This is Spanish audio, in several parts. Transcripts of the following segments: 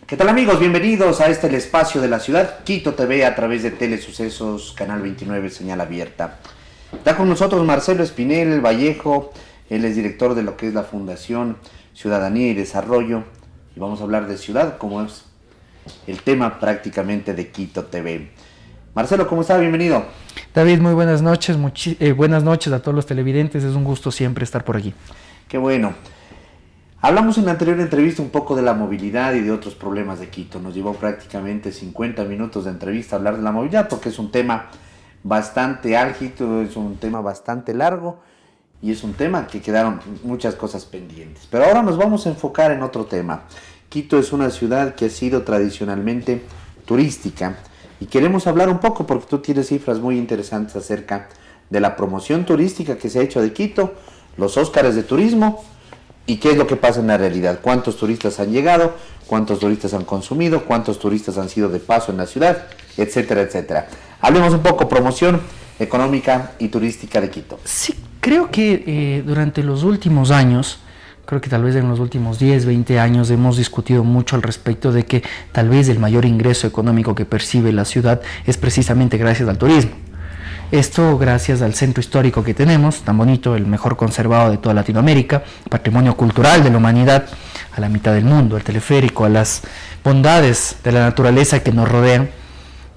¿Qué tal, amigos? Bienvenidos a el espacio de la ciudad, Quito TV, a través de Telesucesos, Canal 29, señal abierta. Está con nosotros Marcelo Espinel Vallejo, él es director de lo que es la Fundación Ciudadanía y Desarrollo, y vamos a hablar de ciudad, como es el tema prácticamente de Quito TV. Marcelo, ¿cómo está? Bienvenido. David, muy buenas noches, buenas noches a todos los televidentes, es un gusto siempre estar por aquí. Qué bueno. Hablamos en la anterior entrevista un poco de la movilidad y de otros problemas de Quito. Nos llevó prácticamente 50 minutos de entrevista a hablar de la movilidad porque es un tema bastante álgido, es un tema bastante largo y es un tema que quedaron muchas cosas pendientes. Pero ahora nos vamos a enfocar en otro tema. Quito es una ciudad que ha sido tradicionalmente turística y queremos hablar un poco porque tú tienes cifras muy interesantes acerca de la promoción turística que se ha hecho de Quito, los Óscares de turismo. ¿Y qué es lo que pasa en la realidad? ¿Cuántos turistas han llegado? ¿Cuántos turistas han consumido? ¿Cuántos turistas han sido de paso en la ciudad? Etcétera, etcétera. Hablemos un poco promoción económica y turística de Quito. Sí, creo que durante los últimos años, creo que tal vez en los últimos 10, 20 años hemos discutido mucho al respecto de que tal vez el mayor ingreso económico que percibe la ciudad es precisamente gracias al turismo. Esto gracias al centro histórico que tenemos, tan bonito, el mejor conservado de toda Latinoamérica, patrimonio cultural de la humanidad, a la mitad del mundo, el teleférico, a las bondades de la naturaleza que nos rodean.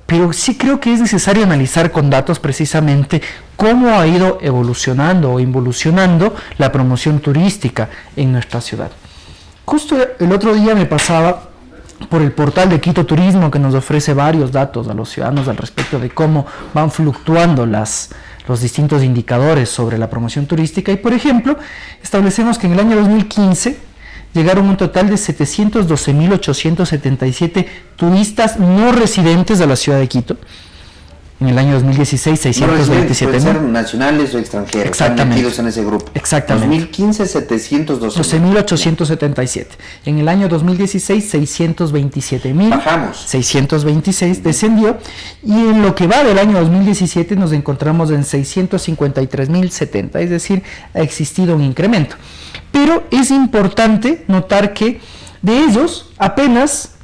Pero sí creo que es necesario analizar con datos precisamente cómo ha ido evolucionando o involucionando la promoción turística en nuestra ciudad. Justo el otro día me pasaba por el portal de Quito Turismo, que nos ofrece varios datos a los ciudadanos al respecto de cómo van fluctuando los distintos indicadores sobre la promoción turística. Y, por ejemplo, establecemos que en el año 2015 llegaron un total de 712.877 turistas no residentes a la ciudad de Quito. En el año 2016, 627.000. Pueden ser nacionales o extranjeros. Exactamente. Metidos en ese grupo. Exactamente. 2015, 712.877. En el año 2016, 627.000. Bajamos. 626 descendió. Y en lo que va del año 2017 nos encontramos en 653.070. Es decir, ha existido un incremento. Pero es importante notar que de ellos apenas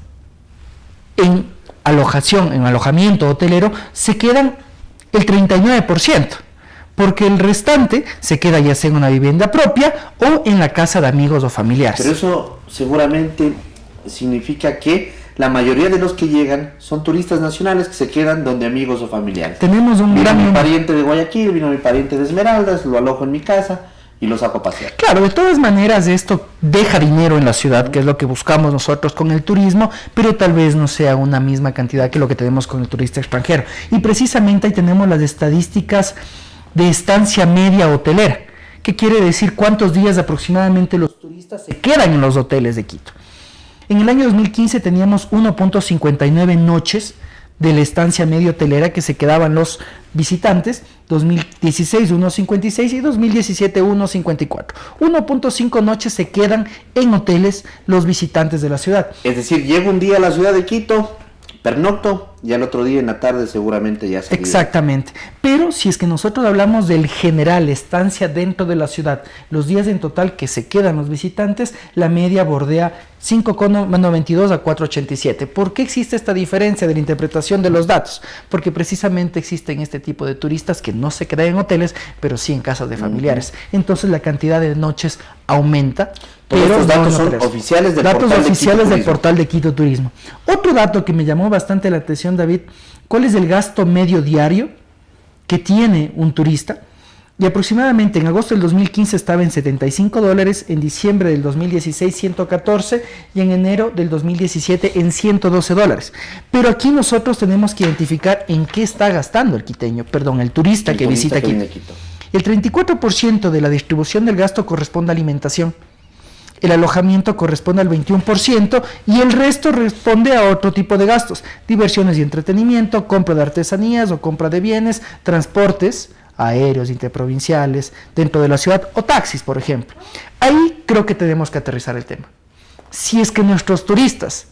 en alojamiento hotelero, se quedan el 39%, porque el restante se queda ya sea en una vivienda propia o en la casa de amigos o familiares. Pero eso seguramente significa que la mayoría de los que llegan son turistas nacionales que se quedan donde amigos o familiares. Tenemos un gran mi pariente de Guayaquil, vino mi pariente de Esmeraldas, lo alojo en mi casa y lo saco a pasear. Claro, de todas maneras esto deja dinero en la ciudad, que es lo que buscamos nosotros con el turismo, pero tal vez no sea una misma cantidad que lo que tenemos con el turista extranjero. Y precisamente ahí tenemos las estadísticas de estancia media hotelera, que quiere decir cuántos días aproximadamente los turistas se quedan en los hoteles de Quito. En el año 2015 teníamos 1.59 noches de la estancia media hotelera que se quedaban los visitantes, 2016 1.56 y 2017 1.54. 1.5 noches se quedan en hoteles los visitantes de la ciudad. Es decir, llego un día a la ciudad de Quito, pernocto, y al otro día en la tarde seguramente ya se Exactamente. Pero si es que nosotros hablamos del general, estancia dentro de la ciudad, los días en total que se quedan los visitantes, la media bordea 5,92 a 4,87. ¿Por qué existe esta diferencia de la interpretación de los datos? Porque precisamente existen este tipo de turistas que no se quedan en hoteles, pero sí en casas de familiares. Entonces la cantidad de noches aumenta. Pero estos datos son oficiales del portal de Quito Turismo. Otro dato que me llamó bastante la atención, David, ¿cuál es el gasto medio diario que tiene un turista? Y aproximadamente en agosto del 2015 estaba en $75, en diciembre del 2016 114 y en enero del 2017 en $112. Pero aquí nosotros tenemos que identificar en qué está gastando el turista que visita Quito. El 34% de la distribución del gasto corresponde a alimentación. El alojamiento corresponde al 21% y el resto responde a otro tipo de gastos: diversiones y entretenimiento, compra de artesanías o compra de bienes, transportes aéreos, interprovinciales, dentro de la ciudad o taxis, por ejemplo. Ahí creo que tenemos que aterrizar el tema. Si es que nuestros turistas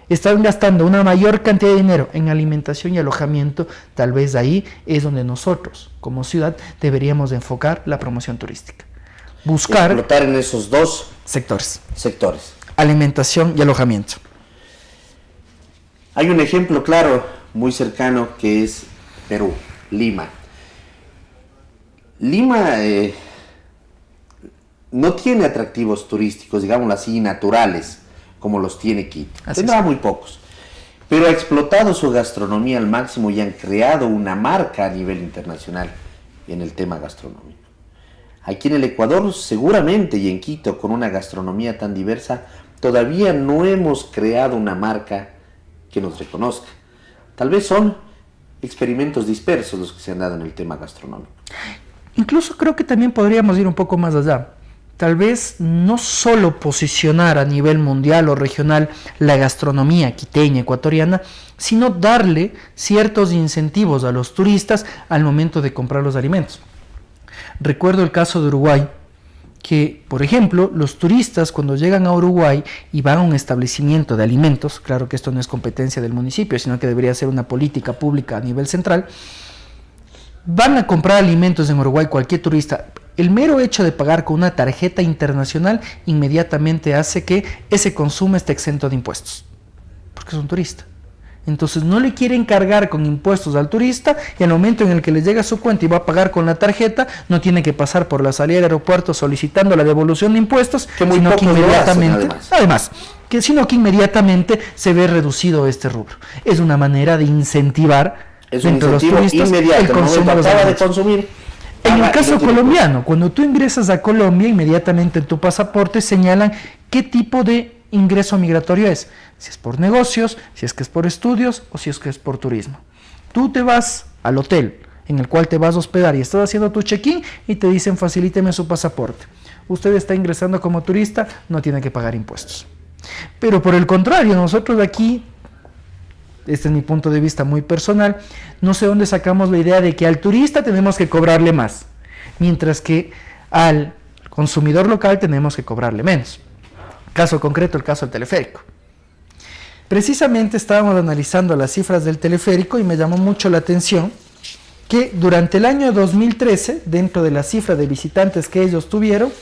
están gastando una mayor cantidad de dinero en alimentación y alojamiento, tal vez ahí es donde nosotros, como ciudad, deberíamos de enfocar la promoción turística. Explotar en esos dos sectores. sectores. Alimentación y alojamiento. Hay un ejemplo claro, muy cercano, que es Perú, Lima. Lima no tiene atractivos turísticos, digámoslo así, naturales, como los tiene Quito. Tendrá muy pocos. Pero ha explotado su gastronomía al máximo y han creado una marca a nivel internacional en el tema gastronómico. Aquí en el Ecuador, seguramente, y en Quito, con una gastronomía tan diversa, todavía no hemos creado una marca que nos reconozca. Tal vez son experimentos dispersos los que se han dado en el tema gastronómico. Incluso creo que también podríamos ir un poco más allá. Tal vez no solo posicionar a nivel mundial o regional la gastronomía quiteña, ecuatoriana, sino darle ciertos incentivos a los turistas al momento de comprar los alimentos. Recuerdo el caso de Uruguay, que, por ejemplo, los turistas cuando llegan a Uruguay y van a un establecimiento de alimentos, claro que esto no es competencia del municipio, sino que debería ser una política pública a nivel central, van a comprar alimentos en Uruguay cualquier turista. El mero hecho de pagar con una tarjeta internacional inmediatamente hace que ese consumo esté exento de impuestos, porque es un turista. Entonces no le quieren cargar con impuestos al turista y al momento en el que le llega su cuenta y va a pagar con la tarjeta, no tiene que pasar por la salida del aeropuerto solicitando la devolución de impuestos, sino que inmediatamente se ve reducido este rubro. Es una manera de incentivar entre los turistas el consumo de consumir. En el caso colombiano, cuando tú ingresas a Colombia, inmediatamente en tu pasaporte señalan qué tipo de ingreso migratorio es. Si es por negocios, si es que es por estudios o si es que es por turismo. Tú te vas al hotel en el cual te vas a hospedar y estás haciendo tu check-in y te dicen facilíteme su pasaporte. Usted está ingresando como turista, no tiene que pagar impuestos. Pero por el contrario, nosotros aquí, este es mi punto de vista muy personal, no sé dónde sacamos la idea de que al turista tenemos que cobrarle más, mientras que al consumidor local tenemos que cobrarle menos. Caso concreto, el caso del teleférico. Precisamente estábamos analizando las cifras del teleférico y me llamó mucho la atención que durante el año 2013, dentro de la cifra de visitantes que ellos tuvieron,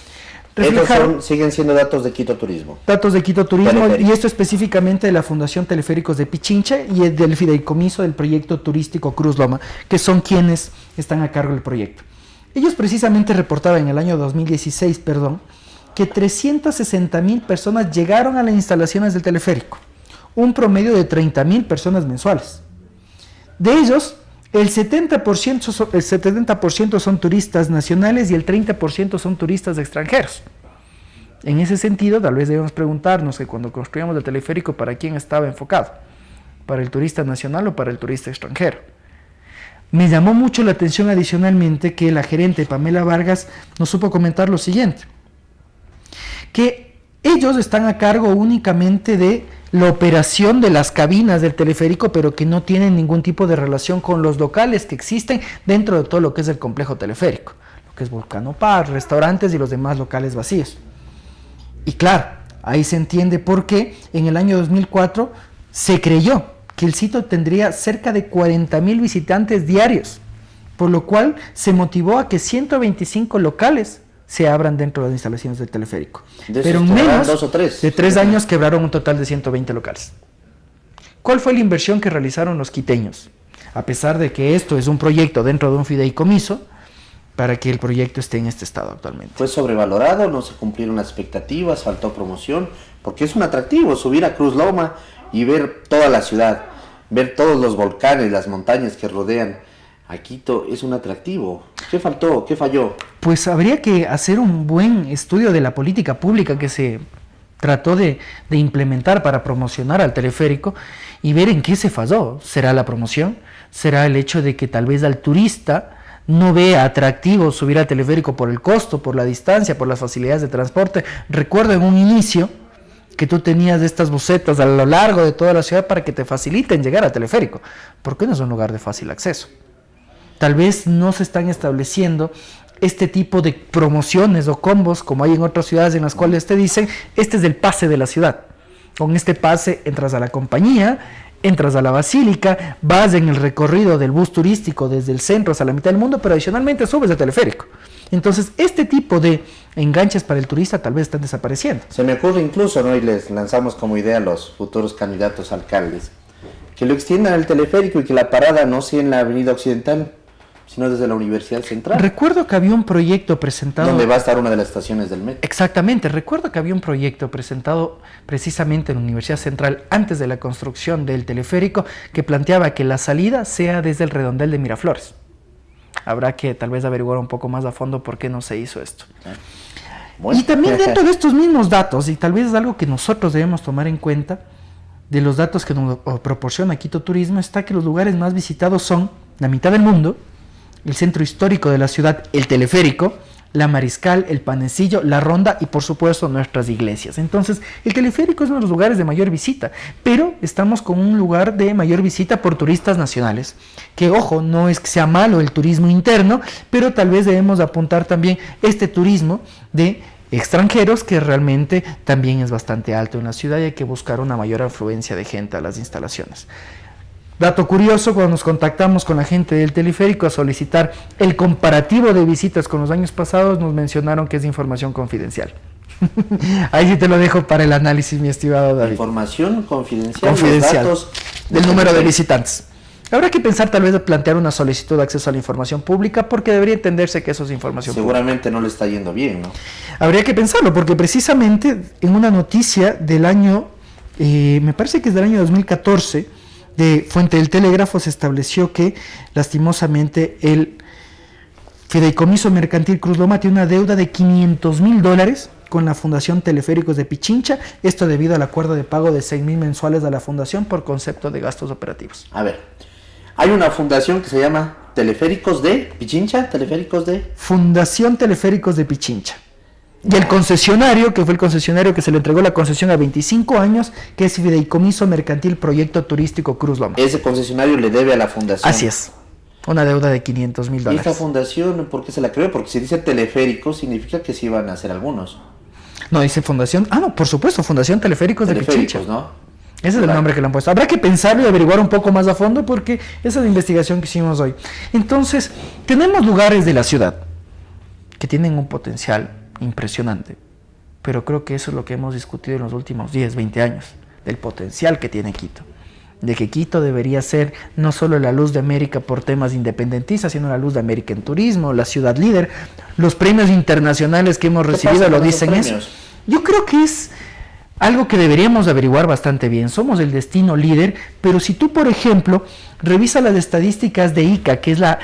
siguen siendo datos de Quito Turismo. Datos de Quito Turismo, y esto específicamente de la Fundación Teleféricos de Pichincha y del fideicomiso del proyecto turístico Cruz Loma, que son quienes están a cargo del proyecto. Ellos precisamente reportaban en el año 2016, que 360,000 personas llegaron a las instalaciones del teleférico, un promedio de 30,000 personas mensuales. De ellos, el 70% son turistas nacionales y el 30% son turistas extranjeros. En ese sentido, tal vez debemos preguntarnos que cuando construíamos el teleférico, ¿para quién estaba enfocado? ¿Para el turista nacional o para el turista extranjero? Me llamó mucho la atención adicionalmente que la gerente Pamela Vargas nos supo comentar lo siguiente, que ellos están a cargo únicamente de la operación de las cabinas del teleférico, pero que no tienen ningún tipo de relación con los locales que existen dentro de todo lo que es el complejo teleférico, lo que es Volcano Par, restaurantes y los demás locales vacíos. Y claro, ahí se entiende por qué en el año 2004 se creyó que el sitio tendría cerca de 40,000 visitantes diarios, por lo cual se motivó a que 125 locales se abran dentro de las instalaciones del teleférico. Pero en menos de 3 años quebraron un total de 120 locales. ¿Cuál fue la inversión que realizaron los quiteños? A pesar de que esto es un proyecto dentro de un fideicomiso, para que el proyecto esté en este estado actualmente. ¿Fue sobrevalorado? ¿No se cumplieron las expectativas? ¿Faltó promoción? Porque es un atractivo subir a Cruz Loma y ver toda la ciudad, ver todos los volcanes, las montañas que rodean a Quito. Es un atractivo. ¿Qué faltó? ¿Qué falló? Pues habría que hacer un buen estudio de la política pública que se trató de implementar para promocionar al teleférico y ver en qué se falló. ¿Será la promoción? ¿Será el hecho de que tal vez al turista no vea atractivo subir al teleférico por el costo, por la distancia, por las facilidades de transporte? Recuerdo en un inicio que tú tenías estas busetas a lo largo de toda la ciudad para que te faciliten llegar al teleférico, porque no es un lugar de fácil acceso. Tal vez no se están estableciendo este tipo de promociones o combos como hay en otras ciudades en las cuales te dicen, este es el pase de la ciudad. Con este pase entras a la compañía, entras a la basílica, vas en el recorrido del bus turístico desde el centro hasta la mitad del mundo, pero adicionalmente subes el teleférico. Entonces, este tipo de enganches para el turista tal vez están desapareciendo. Se me ocurre incluso, ¿no? Y les lanzamos como idea a los futuros candidatos a alcaldes, que lo extiendan al teleférico y que la parada no sea en la avenida Occidental, sino desde la Universidad Central. Recuerdo que había un proyecto presentado... donde va a estar una de las estaciones del metro. Exactamente, recuerdo que había un proyecto presentado precisamente en la Universidad Central antes de la construcción del teleférico que planteaba que la salida sea desde el redondel de Miraflores. Habrá que tal vez averiguar un poco más a fondo por qué no se hizo esto. Bueno. Y también dentro de estos mismos datos, y tal vez es algo que nosotros debemos tomar en cuenta, de los datos que nos proporciona Quito Turismo, está que los lugares más visitados son la mitad del mundo, el centro histórico de la ciudad, el teleférico, la Mariscal, el Panecillo, la Ronda y por supuesto nuestras iglesias. Entonces, el teleférico es uno de los lugares de mayor visita, pero estamos con un lugar de mayor visita por turistas nacionales, que ojo, no es que sea malo el turismo interno, pero tal vez debemos apuntar también este turismo de extranjeros que realmente también es bastante alto en la ciudad y hay que buscar una mayor afluencia de gente a las instalaciones. Dato curioso, cuando nos contactamos con la gente del teleférico a solicitar el comparativo de visitas con los años pasados, nos mencionaron que es información confidencial. Ahí sí te lo dejo para el análisis, mi estimado David. Información confidencial. Confidencial. Los datos del número de visitantes. Habrá que pensar tal vez de plantear una solicitud de acceso a la información pública porque debería entenderse que eso es información seguramente pública. No le está yendo bien, ¿no? Habría que pensarlo porque precisamente en una noticia del año, me parece que es del año 2014, de Fuente del Telégrafo, se estableció que lastimosamente el Fideicomiso Mercantil Cruz Loma tiene una deuda de $500,000 con la Fundación Teleféricos de Pichincha, esto debido al acuerdo de pago de 6,000 mensuales a la fundación por concepto de gastos operativos. A ver, hay una fundación que se llama Teleféricos de Pichincha, Teleféricos de... Fundación Teleféricos de Pichincha. Y el concesionario, que fue el concesionario que se le entregó la concesión a 25 años, que es Fideicomiso Mercantil Proyecto Turístico Cruz Loma. Ese concesionario le debe a la fundación. Así es, una deuda de $500,000. ¿Y esta fundación por qué se la creó? Porque si dice teleférico, significa que sí van a hacer algunos. No, dice fundación, no, por supuesto, Fundación Teleféricos de Pichincha. ¿No? Ese es el nombre que le han puesto. Habrá que pensarlo y averiguar un poco más a fondo porque esa es la investigación que hicimos hoy. Entonces, tenemos lugares de la ciudad que tienen un potencial impresionante, pero creo que eso es lo que hemos discutido en los últimos 10, 20 años, del potencial que tiene Quito, de que Quito debería ser no solo la luz de América por temas independentistas, sino la luz de América en turismo, la ciudad líder. Los premios internacionales que hemos recibido lo dicen eso. Yo creo que es algo que deberíamos averiguar bastante bien. Somos el destino líder, pero si tú, por ejemplo, revisas las estadísticas de ICA, que es la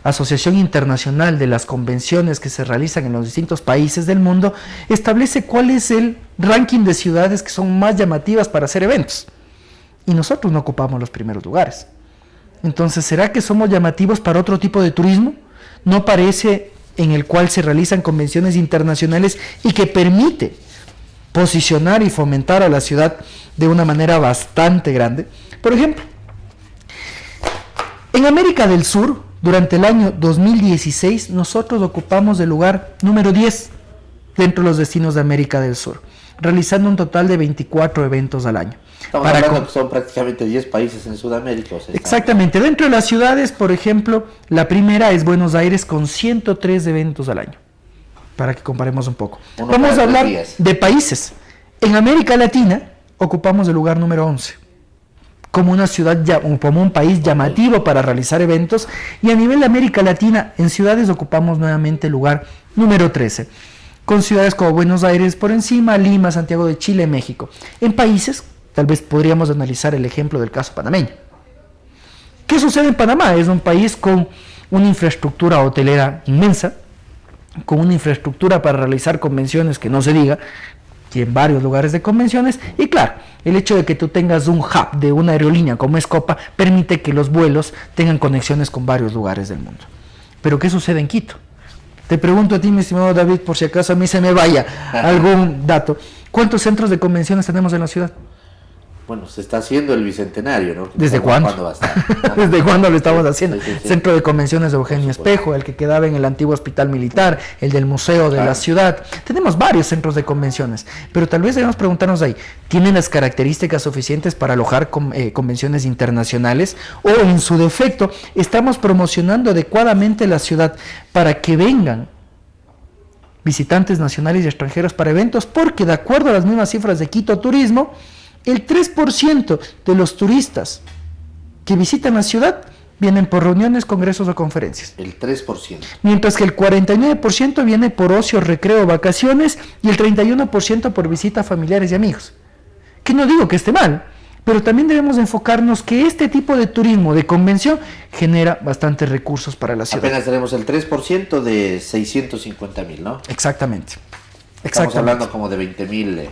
Asociación Internacional de las Convenciones que se realizan en los distintos países del mundo, establece cuál es el ranking de ciudades que son más llamativas para hacer eventos. Y nosotros no ocupamos los primeros lugares. Entonces, ¿será que somos llamativos para otro tipo de turismo? No parece en el cual se realizan convenciones internacionales y que permite posicionar y fomentar a la ciudad de una manera bastante grande. Por ejemplo, en América del Sur, durante el año 2016, nosotros ocupamos el lugar número 10 dentro de los destinos de América del Sur, realizando un total de 24 eventos al año. Estamos hablando que son prácticamente 10 países en Sudamérica. Exactamente. Dentro de las ciudades, por ejemplo, la primera es Buenos Aires con 103 eventos al año, para que comparemos un poco. Vamos a hablar de países. En América Latina ocupamos el lugar número 11. Como una ciudad, como un país llamativo para realizar eventos, y a nivel de América Latina, en ciudades ocupamos nuevamente el lugar número 13, con ciudades como Buenos Aires por encima, Lima, Santiago de Chile, México. En países, tal vez podríamos analizar el ejemplo del caso panameño. ¿Qué sucede en Panamá? Es un país con una infraestructura hotelera inmensa, con una infraestructura para realizar convenciones que no se diga, y en varios lugares de convenciones, y claro, el hecho de que tú tengas un hub de una aerolínea como es Copa permite que los vuelos tengan conexiones con varios lugares del mundo. Pero ¿qué sucede en Quito? Te pregunto a ti, mi estimado David, por si acaso a mí se me vaya algún dato. ¿Cuántos centros de convenciones tenemos en la ciudad? Bueno, se está haciendo el Bicentenario, ¿no? ¿Desde cuándo? ¿Cuándo va a estar? ¿Desde cuándo lo estamos haciendo? Sí. Centro de Convenciones de Eugenio Espejo, el que quedaba en el antiguo Hospital Militar, el del Museo de la Ciudad. Tenemos varios centros de convenciones, pero tal vez debemos preguntarnos ahí, ¿tienen las características suficientes para alojar convenciones internacionales? O en su defecto, ¿estamos promocionando adecuadamente la ciudad para que vengan visitantes nacionales y extranjeros para eventos? Porque de acuerdo a las mismas cifras de Quito Turismo, El 3% de los turistas que visitan la ciudad vienen por reuniones, congresos o conferencias. El 3%. Mientras que el 49% viene por ocio, recreo, vacaciones y el 31% por visita a familiares y amigos. Que no digo que esté mal, pero también debemos enfocarnos que este tipo de turismo de convención genera bastantes recursos para la ciudad. Apenas tenemos el 3% de 650,000, ¿no? Exactamente. Estamos hablando como de 20,000.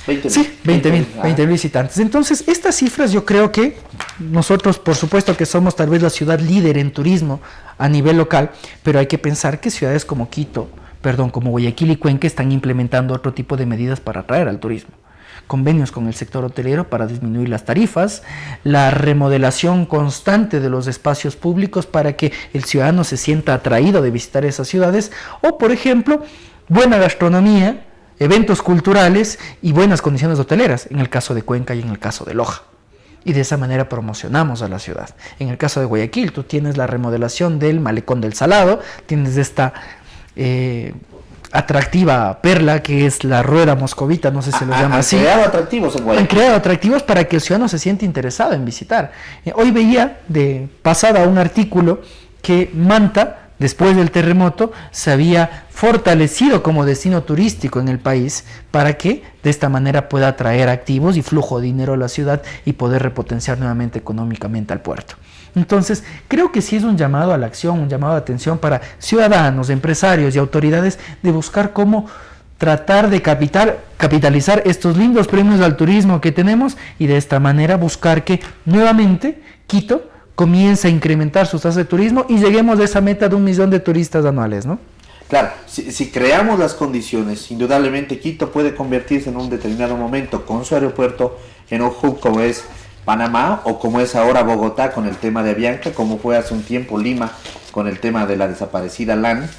20,000. Sí, 20,000 visitantes. Entonces, estas cifras yo creo que nosotros, por supuesto que somos tal vez la ciudad líder en turismo a nivel local, pero hay que pensar que ciudades como como Guayaquil y Cuenca están implementando otro tipo de medidas para atraer al turismo. Convenios con el sector hotelero para disminuir las tarifas, la remodelación constante de los espacios públicos para que el ciudadano se sienta atraído de visitar esas ciudades, o por ejemplo, buena gastronomía, eventos culturales y buenas condiciones hoteleras, en el caso de Cuenca y en el caso de Loja. Y de esa manera promocionamos a la ciudad. En el caso de Guayaquil, tú tienes la remodelación del Malecón del Salado, tienes esta atractiva perla que es la rueda moscovita, no sé si lo llama así. Han creado atractivos en Guayaquil. Han creado atractivos para que el ciudadano se siente interesado en visitar. Hoy veía de pasada un artículo que Manta, después del terremoto, se había fortalecido como destino turístico en el país para que de esta manera pueda atraer activos y flujo de dinero a la ciudad y poder repotenciar nuevamente económicamente al puerto. Entonces, creo que sí es un llamado a la acción, un llamado a atención para ciudadanos, empresarios y autoridades de buscar cómo tratar de capitalizar estos lindos premios al turismo que tenemos y de esta manera buscar que nuevamente Quito comience a incrementar sus tasas de turismo y lleguemos a esa meta de 1 millón de turistas anuales, ¿no? Claro, si creamos las condiciones, indudablemente Quito puede convertirse en un determinado momento con su aeropuerto en un hub como es Panamá o como es ahora Bogotá con el tema de Avianca, como fue hace un tiempo Lima con el tema de la desaparecida LAN.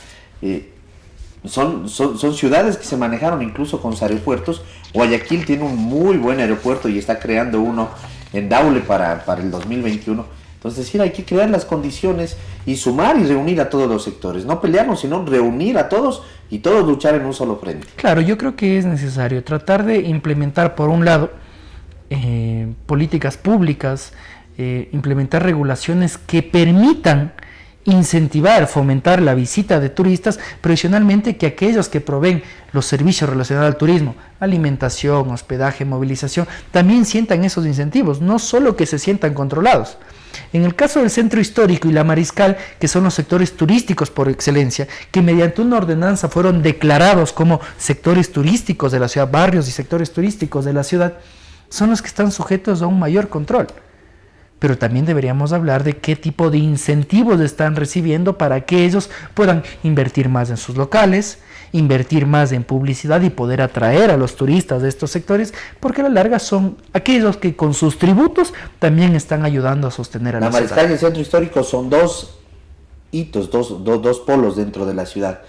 Son ciudades que se manejaron incluso con sus aeropuertos. Guayaquil tiene un muy buen aeropuerto y está creando uno en Daule para el 2021. Entonces, sí, hay que crear las condiciones y sumar y reunir a todos los sectores. No pelearnos, sino reunir a todos y todos luchar en un solo frente. Claro, yo creo que es necesario tratar de implementar, por un lado, políticas públicas, implementar regulaciones que permitan incentivar, fomentar la visita de turistas, pero adicionalmente que aquellos que proveen los servicios relacionados al turismo, alimentación, hospedaje, movilización, también sientan esos incentivos, no solo que se sientan controlados. En el caso del Centro Histórico y la Mariscal, que son los sectores turísticos por excelencia, que mediante una ordenanza fueron declarados como sectores turísticos de la ciudad, barrios y sectores turísticos de la ciudad, son los que están sujetos a un mayor control. Pero también deberíamos hablar de qué tipo de incentivos están recibiendo para que ellos puedan invertir más en sus locales, invertir más en publicidad y poder atraer a los turistas de estos sectores, porque a la larga son aquellos que con sus tributos también están ayudando a sostener a la ciudad. La Mariscal y el Centro Histórico son dos hitos, dos polos dentro de la ciudad.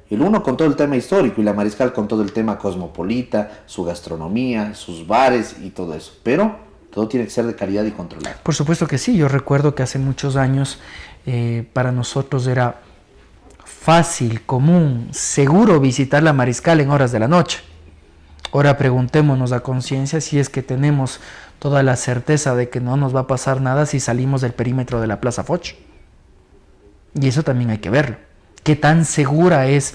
El uno con todo el tema histórico y la Mariscal con todo el tema cosmopolita, su gastronomía, sus bares y todo eso. Pero todo tiene que ser de calidad y controlado. Por supuesto que sí. Yo recuerdo que hace muchos años para nosotros era fácil, común, seguro visitar la Mariscal en horas de la noche. Ahora preguntémonos a conciencia si es que tenemos toda la certeza de que no nos va a pasar nada si salimos del perímetro de la Plaza Foch. Y eso también hay que verlo. ¿Qué tan segura es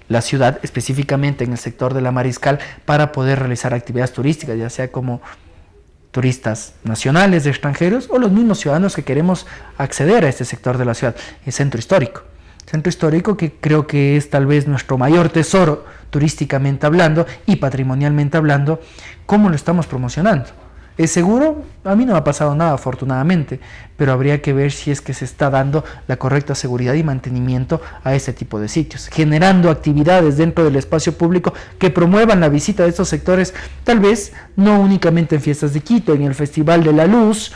la ciudad, específicamente en el sector de la Mariscal, para poder realizar actividades turísticas, ya sea como turistas nacionales, extranjeros, o los mismos ciudadanos que queremos acceder a este sector de la ciudad, el Centro Histórico? Centro Histórico que creo que es tal vez nuestro mayor tesoro turísticamente hablando y patrimonialmente hablando. ¿Cómo lo estamos promocionando? ¿Es seguro? A mí no me ha pasado nada, afortunadamente, pero habría que ver si es que se está dando la correcta seguridad y mantenimiento a este tipo de sitios, generando actividades dentro del espacio público que promuevan la visita de estos sectores, tal vez no únicamente en Fiestas de Quito, en el Festival de la Luz,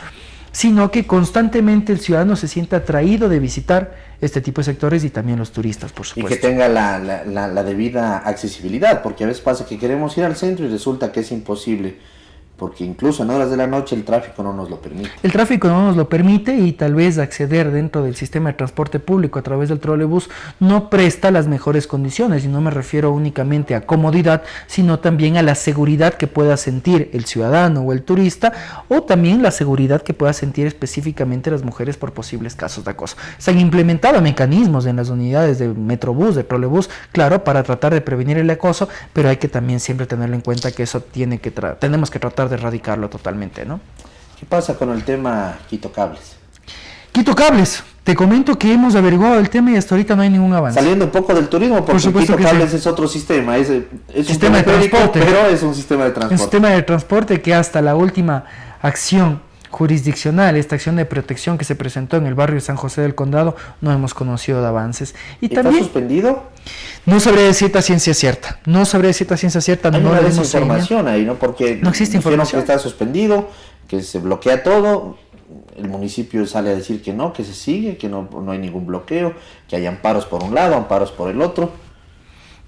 sino que constantemente el ciudadano se sienta atraído de visitar este tipo de sectores y también los turistas, por supuesto. Y que tenga la debida accesibilidad, porque a veces pasa que queremos ir al centro y resulta que es imposible porque incluso en horas de la noche el tráfico no nos lo permite. El tráfico no nos lo permite y tal vez acceder dentro del sistema de transporte público a través del trolebús no presta las mejores condiciones, y no me refiero únicamente a comodidad, sino también a la seguridad que pueda sentir el ciudadano o el turista, o también la seguridad que pueda sentir específicamente las mujeres por posibles casos de acoso. Se han implementado mecanismos en las unidades de Metrobús, de trolebús, claro, para tratar de prevenir el acoso, pero hay que también siempre tenerlo en cuenta que eso tenemos que tratar de erradicarlo totalmente, ¿no? ¿Qué pasa con el tema Quito Cables? Quito Cables, te comento que hemos averiguado el tema y hasta ahorita no hay ningún avance. Saliendo un poco del turismo, porque Quito Cables es otro sistema, es sistema de transporte, pero es un sistema de transporte. Un sistema de transporte que hasta la última acción jurisdiccional, esta acción de protección que se presentó en el barrio San José del Condado, no hemos conocido de avances. ¿Y ¿Está también suspendido? No sabría decirte a ciencia cierta. No sabría decirte a ciencia cierta. Hay una desinformación ahí, ¿no? Porque no existe información. Que está suspendido, que se bloquea todo. El municipio sale a decir que no, que se sigue, que no hay ningún bloqueo, que hay amparos por un lado, amparos por el otro.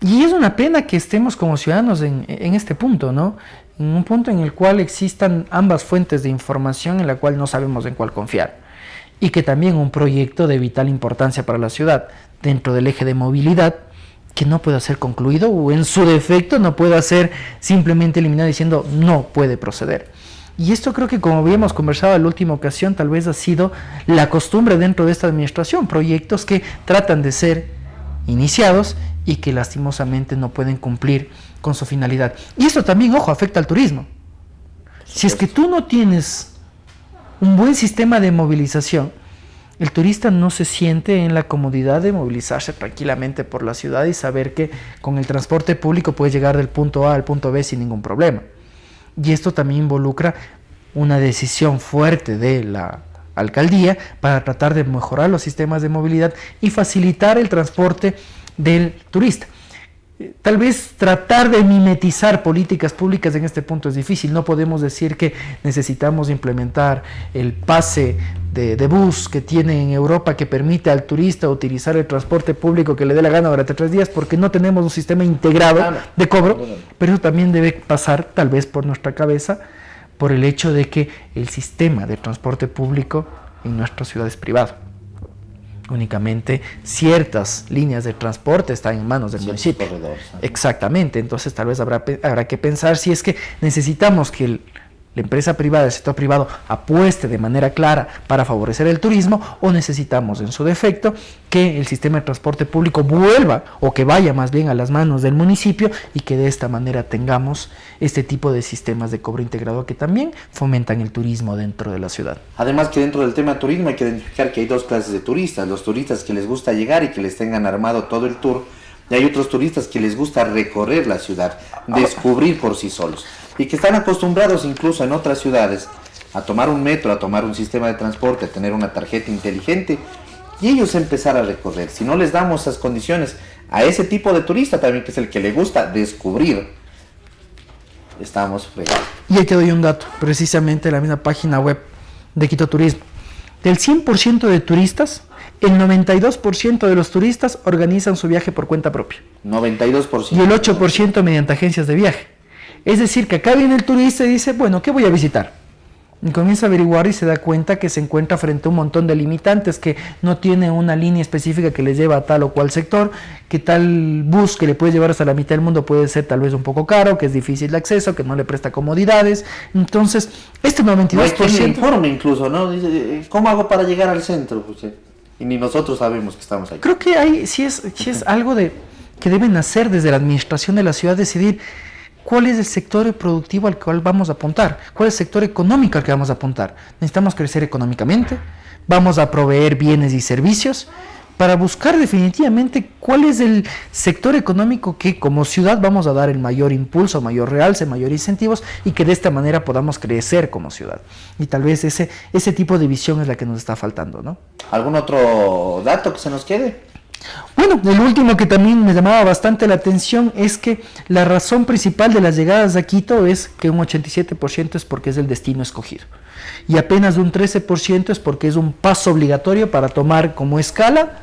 Y es una pena que estemos como ciudadanos en este punto, ¿no? En un punto en el cual existan ambas fuentes de información en la cual no sabemos en cuál confiar. Y que también un proyecto de vital importancia para la ciudad, dentro del eje de movilidad, que no pueda ser concluido o en su defecto no pueda ser simplemente eliminado diciendo no puede proceder. Y esto creo que, como habíamos conversado en la última ocasión, tal vez ha sido la costumbre dentro de esta administración, proyectos que tratan de ser iniciados y que lastimosamente no pueden cumplir con su finalidad. Y esto también, ojo, afecta al turismo. Si es que tú no tienes un buen sistema de movilización, el turista no se siente en la comodidad de movilizarse tranquilamente por la ciudad y saber que con el transporte público puede llegar del punto A al punto B sin ningún problema. Y esto también involucra una decisión fuerte de la alcaldía para tratar de mejorar los sistemas de movilidad y facilitar el transporte del turista. Tal vez tratar de mimetizar políticas públicas en este punto es difícil. No podemos decir que necesitamos implementar el pase de bus que tiene en Europa, que permite al turista utilizar el transporte público que le dé la gana durante 3 días, porque no tenemos un sistema integrado de cobro, pero eso también debe pasar tal vez por nuestra cabeza, por el hecho de que el sistema de transporte público en nuestra ciudad es privado. Únicamente ciertas líneas de transporte están en manos del municipio. Exactamente, entonces tal vez habrá que pensar si es que necesitamos que la empresa privada, el sector privado, apueste de manera clara para favorecer el turismo, o necesitamos en su defecto que el sistema de transporte público vuelva, o que vaya más bien a las manos del municipio, y que de esta manera tengamos este tipo de sistemas de cobro integrado que también fomentan el turismo dentro de la ciudad. Además que dentro del tema turismo hay que identificar que hay 2 clases de turistas: los turistas que les gusta llegar y que les tengan armado todo el tour, y hay otros turistas que les gusta recorrer la ciudad, descubrir por sí solos, y que están acostumbrados incluso en otras ciudades a tomar un metro, a tomar un sistema de transporte, a tener una tarjeta inteligente, y ellos empezar a recorrer. Si no les damos esas condiciones a ese tipo de turista también, que es el que le gusta descubrir, estamos fregados. Y ahí te doy un dato, precisamente la misma página web de Quito Turismo. Del 100% de turistas, el 92% de los turistas organizan su viaje por cuenta propia. 92%. Y el 8% mediante agencias de viaje. Es decir, que acá viene el turista y dice, bueno, ¿qué voy a visitar? Y comienza a averiguar y se da cuenta que se encuentra frente a un montón de limitantes, que no tiene una línea específica que les lleva a tal o cual sector, que tal bus que le puede llevar hasta la mitad del mundo puede ser tal vez un poco caro, que es difícil de acceso, que no le presta comodidades. Entonces, este 92%... No hay quien informe incluso, ¿no? Dice, ¿cómo hago para llegar al centro? Pues, y ni nosotros sabemos que estamos ahí. Creo que sí es algo que deben hacer desde la administración de la ciudad, decidir cuál es el sector productivo al cual vamos a apuntar, cuál es el sector económico al que vamos a apuntar. Necesitamos crecer económicamente, vamos a proveer bienes y servicios para buscar definitivamente cuál es el sector económico que como ciudad vamos a dar el mayor impulso, mayor realce, mayor incentivos, y que de esta manera podamos crecer como ciudad. Y tal vez ese tipo de visión es la que nos está faltando, ¿no? ¿Algún otro dato que se nos quede? Bueno, el último que también me llamaba bastante la atención es que la razón principal de las llegadas a Quito es que un 87% es porque es el destino escogido, y apenas un 13% es porque es un paso obligatorio para tomar como escala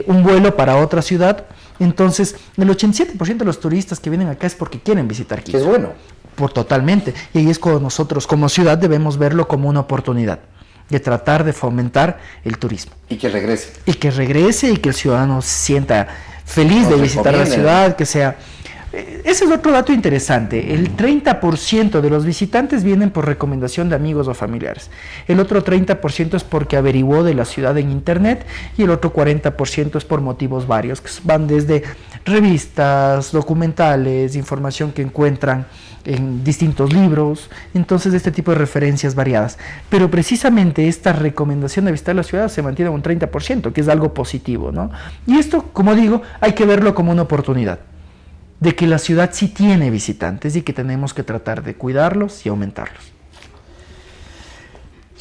un vuelo para otra ciudad. Entonces, el 87% de los turistas que vienen acá es porque quieren visitar Quito. Que es bueno. Por totalmente. Y ahí es cuando nosotros como ciudad debemos verlo como una oportunidad de tratar de fomentar el turismo. Y que regrese. Y que regrese y que el ciudadano se sienta feliz de visitar la ciudad, que sea... Ese es otro dato interesante. El 30% de los visitantes vienen por recomendación de amigos o familiares. El otro 30% es porque averiguó de la ciudad en internet y el otro 40% es por motivos varios, que van desde revistas, documentales, información que encuentran en distintos libros, entonces este tipo de referencias variadas. Pero precisamente esta recomendación de visitar la ciudad se mantiene en un 30%, que es algo positivo, ¿no? Y esto, como digo, hay que verlo como una oportunidad de que la ciudad sí tiene visitantes y que tenemos que tratar de cuidarlos y aumentarlos.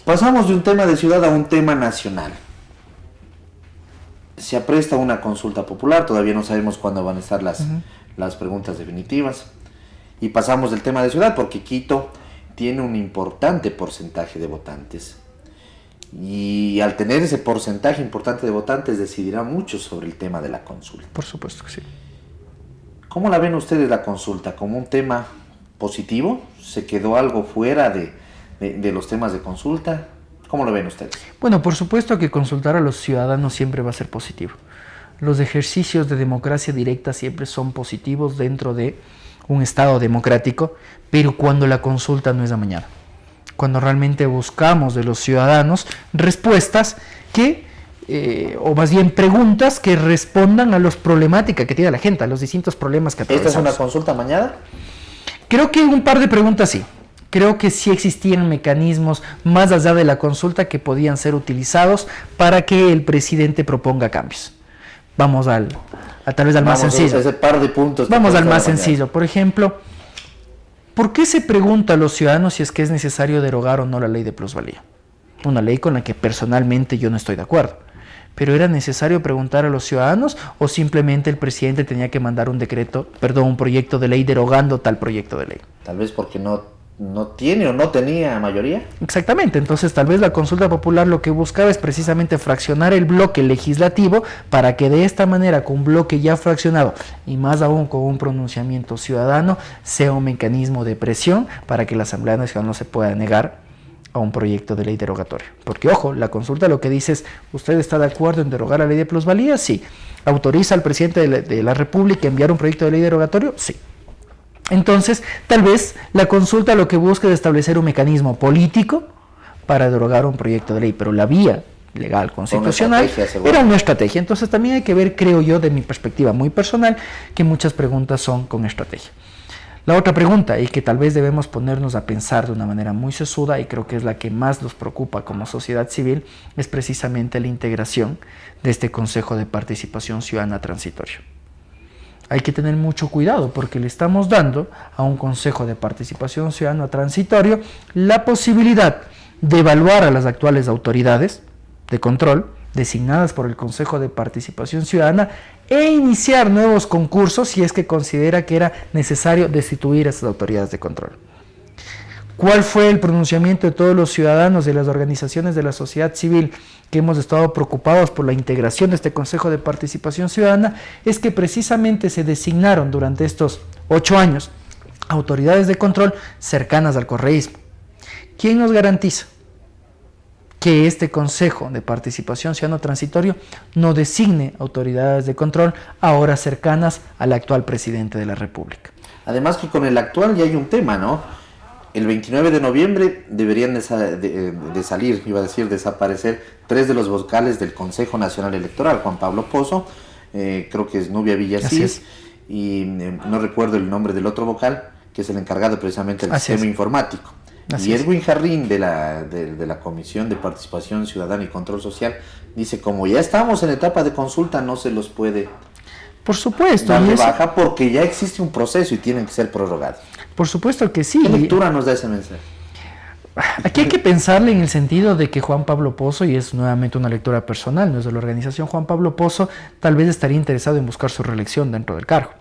Pasamos de un tema de ciudad a un tema nacional. Se apresta una consulta popular, todavía no sabemos cuándo van a estar las preguntas definitivas. Y pasamos del tema de ciudad porque Quito tiene un importante porcentaje de votantes. Y al tener ese porcentaje importante de votantes decidirá mucho sobre el tema de la consulta. Por supuesto que sí. ¿Cómo la ven ustedes la consulta? ¿Como un tema positivo? ¿Se quedó algo fuera de los temas de consulta? ¿Cómo lo ven ustedes? Bueno, por supuesto que consultar a los ciudadanos siempre va a ser positivo. Los ejercicios de democracia directa siempre son positivos dentro de un Estado democrático, pero cuando la consulta no es amañada. Cuando realmente buscamos de los ciudadanos respuestas que... o más bien preguntas que respondan a las problemáticas que tiene la gente, a los distintos problemas que atravesamos. ¿Esta es una consulta amañada? Creo que un par de preguntas sí. Creo que sí existían mecanismos más allá de la consulta que podían ser utilizados para que el presidente proponga cambios. Vamos tal vez al más sencillo. Ese par de puntos. Vamos al más sencillo. Por ejemplo, ¿por qué se pregunta a los ciudadanos si es que es necesario derogar o no la ley de plusvalía? Una ley con la que personalmente yo no estoy de acuerdo. ¿Pero era necesario preguntar a los ciudadanos o simplemente el presidente tenía que mandar un proyecto de ley derogando tal proyecto de ley? Tal vez porque no tiene o no tenía mayoría. Exactamente, entonces tal vez la consulta popular lo que buscaba es precisamente fraccionar el bloque legislativo para que de esta manera, con un bloque ya fraccionado y más aún con un pronunciamiento ciudadano, sea un mecanismo de presión para que la Asamblea Nacional no se pueda negar a un proyecto de ley derogatorio. Porque, ojo, la consulta lo que dice es, ¿usted está de acuerdo en derogar la ley de plusvalía? Sí. ¿Autoriza al presidente de la República a enviar un proyecto de ley derogatorio? Sí. Entonces, tal vez la consulta lo que busca es establecer un mecanismo político para derogar un proyecto de ley, pero la vía legal, constitucional, era una estrategia. Entonces también hay que ver, creo yo, de mi perspectiva muy personal, que muchas preguntas son con estrategia. La otra pregunta, y que tal vez debemos ponernos a pensar de una manera muy sesuda, y creo que es la que más nos preocupa como sociedad civil, es precisamente la integración de este Consejo de Participación Ciudadana Transitorio. Hay que tener mucho cuidado porque le estamos dando a un Consejo de Participación Ciudadana Transitorio la posibilidad de evaluar a las actuales autoridades de control designadas por el Consejo de Participación Ciudadana e iniciar nuevos concursos si es que considera que era necesario destituir a esas autoridades de control. ¿Cuál fue el pronunciamiento de todos los ciudadanos de las organizaciones de la sociedad civil que hemos estado preocupados por la integración de este Consejo de Participación Ciudadana? Es que precisamente se designaron durante estos 8 años autoridades de control cercanas al correísmo. ¿Quién nos garantiza que este Consejo de Participación Ciudadana Transitorio no designe autoridades de control ahora cercanas al actual presidente de la República? Además que con el actual ya hay un tema, ¿no? El 29 de noviembre deberían desaparecer 3 de los vocales del Consejo Nacional Electoral, Juan Pablo Pozo, creo que es Nubia Villasís, y no recuerdo el nombre del otro vocal, que es el encargado precisamente del sistema informático. Y Edwin Jarrín de la Comisión de Participación Ciudadana y Control Social dice, como ya estamos en etapa de consulta, no se los puede por supuesto dar de baja porque ya existe un proceso y tienen que ser prorrogados. Por supuesto que sí. ¿Qué lectura nos da ese mensaje? Aquí hay que pensarle en el sentido de que Juan Pablo Pozo, y es nuevamente una lectura personal, no es de la organización, Juan Pablo Pozo tal vez estaría interesado en buscar su reelección dentro del cargo.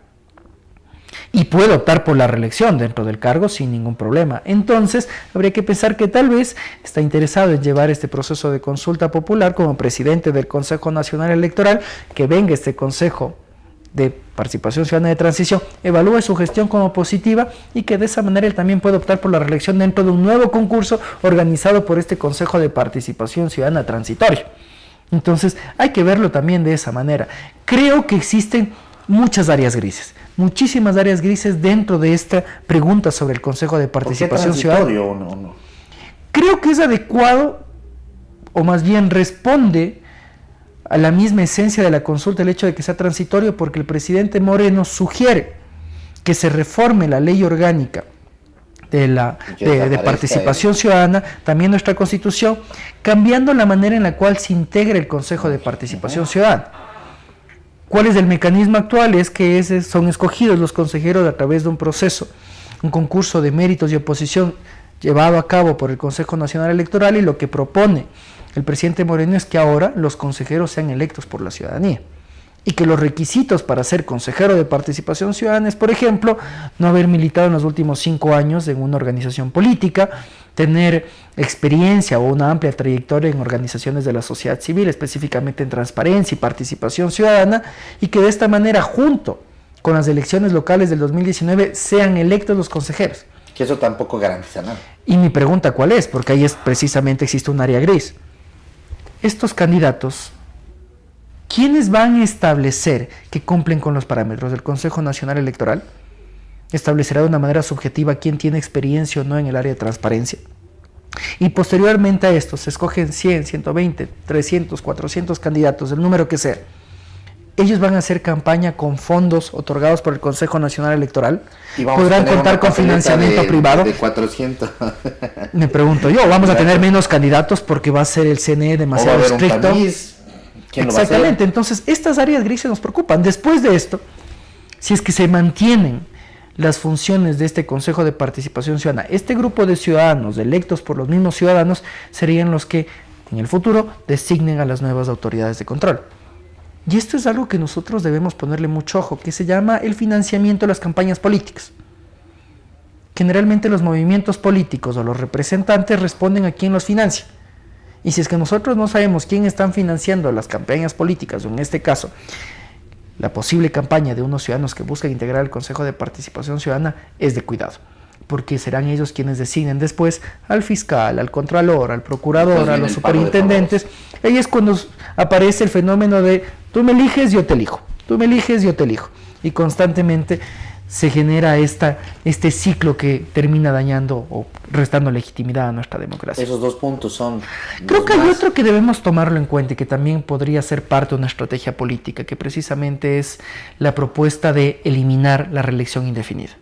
Y puede optar por la reelección dentro del cargo sin ningún problema. Entonces, habría que pensar que tal vez está interesado en llevar este proceso de consulta popular como presidente del Consejo Nacional Electoral, que venga este Consejo de Participación Ciudadana de Transición evalúe su gestión como positiva y que de esa manera él también puede optar por la reelección dentro de un nuevo concurso organizado por este Consejo de Participación Ciudadana Transitorio. Entonces hay que verlo también de esa manera. Creo que existen muchas áreas grises, muchísimas áreas grises dentro de esta pregunta sobre el Consejo de Participación Ciudadana. No. Creo que es adecuado, o más bien responde a la misma esencia de la consulta el hecho de que sea transitorio, porque el presidente Moreno sugiere que se reforme la ley orgánica de participación ciudadana, también nuestra Constitución, cambiando la manera en la cual se integra el Consejo de Participación Ciudadana. ¿Cuál es el mecanismo actual? Es que son escogidos los consejeros a través de un proceso, un concurso de méritos y oposición llevado a cabo por el Consejo Nacional Electoral, y lo que propone el presidente Moreno es que ahora los consejeros sean electos por la ciudadanía y que los requisitos para ser consejero de participación ciudadana es, por ejemplo, no haber militado en los últimos 5 años en una organización política, tener experiencia o una amplia trayectoria en organizaciones de la sociedad civil, específicamente en transparencia y participación ciudadana, y que de esta manera, junto con las elecciones locales del 2019, sean electos los consejeros. Que eso tampoco garantiza nada. Y mi pregunta, ¿cuál es? Porque ahí precisamente existe un área gris. Estos candidatos, ¿quiénes van a establecer que cumplen con los parámetros del Consejo Nacional Electoral? ¿Establecerá de una manera subjetiva quién tiene experiencia o no en el área de transparencia? Y posteriormente a esto se escogen 100, 120, 300, 400 candidatos, el número que sea. Ellos van a hacer campaña con fondos otorgados por el Consejo Nacional Electoral. ¿Podrán contar con financiamiento privado? De 400. Me pregunto yo, ¿vamos a tener menos candidatos porque va a ser el CNE demasiado estricto? Exactamente, entonces estas áreas grises nos preocupan. Después de esto, si es que se mantienen las funciones de este Consejo de Participación Ciudadana, este grupo de ciudadanos electos por los mismos ciudadanos serían los que en el futuro designen a las nuevas autoridades de control. Y esto es algo que nosotros debemos ponerle mucho ojo, que se llama el financiamiento de las campañas políticas. Generalmente los movimientos políticos o los representantes responden a quién los financia. Y si es que nosotros no sabemos quién están financiando las campañas políticas, o en este caso, la posible campaña de unos ciudadanos que buscan integrar el Consejo de Participación Ciudadana, es de cuidado, porque serán ellos quienes designen después al fiscal, al contralor, al procurador, a los superintendentes. Ahí es cuando aparece el fenómeno de tú me eliges, yo te elijo, tú me eliges, yo te elijo, y constantemente se genera este ciclo que termina dañando o restando legitimidad a nuestra democracia. Esos dos puntos son... Creo que hay otro que debemos tomarlo en cuenta y que también podría ser parte de una estrategia política, que precisamente es la propuesta de eliminar la reelección indefinida.